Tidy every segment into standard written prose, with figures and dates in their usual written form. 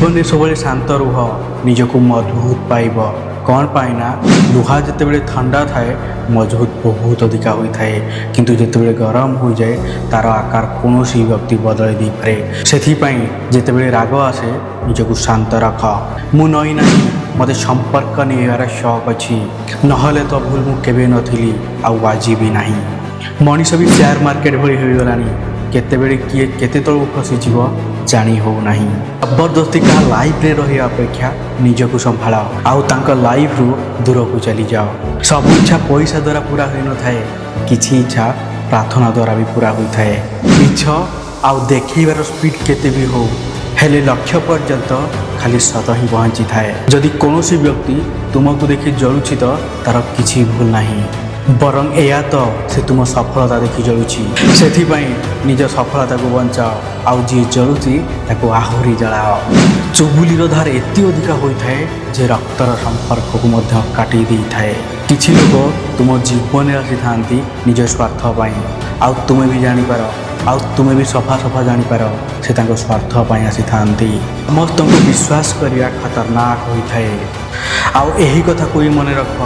जीवन में सब शांत रुह निजक मजबूत पाइब कौन पाइना लुहा जिते ठंडा थाए मजबूत बहुत अधिका होता है किंतु जिते गरम हो जाए तार आकार कौन व्यक्ति बदल दे पारे से जिते राग आसे निजक शांत रख मु नई ना मत संपर्क नहीं शौक अच्छी नहले तो भूल मुझे नी आज भी ना मनीष भी शेयर मार्केट भली होगलानी केतेबेले किए केते तल खसीज जानी हो नहीं जबरदस्ती क्या लाइफ रे रही अपेक्षा निजक संभाल आउ तांका लाइफ रु दूर को चली जाओ सब इच्छा पैसा द्वारा पूरा हो न थाए किछि इच्छा प्रार्थना द्वारा भी पूरा होता है मिछ आउ देखिबार स्पीड केते भी हो हेले लक्ष्य पर्यंत खाली सत ही पहुँची थाए जदि कौन व्यक्ति तुमको देखि जलुछि तो तार किछि भूल नहीं बरं या तो से तुम सफलता देखि जलुछि से निज सफलता को बचाओ आउ जी जलुछि ताको आहुरी जलाओ चुबुलीर धार एति अधिका होता है जे रक्तर संपर्क को मध्य काटी दी थाए किछि लोक तुम जीवन आसी थांती निज स्वार्थ पाई आउ तुमे भी जानी पार आउ तुमे भी सफा सफा जानी पार से ताको स्वार्थ पाई आसी थांती समस्त को विश्वास करिया खतरनाक होता है आउ यही कथा कोई मन रख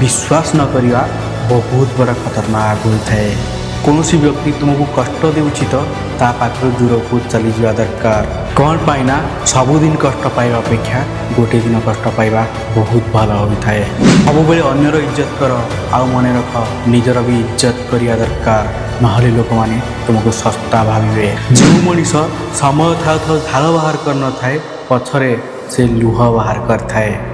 विश्वास न करिया बहुत बड़ा खतरनाक होता है कौन सी व्यक्ति तुमको कष्ट देउछि तो ता पाखर दूर को चली जावा दरकार कौन पाइना सबुदिन कष्ट पाइबा अपेक्षा गोटे दिन कष्ट पाइबा बहुत भल होता है सब बेले अन्यर इज्जत कर आउ मन रख निजर भी इज्जत करिया दरकार नहले लोक माने तुमको सस्ता भाविबे जो मनीष समय था झाल बाहर कर न थाए पछरे से लुह बाहर कर थाए।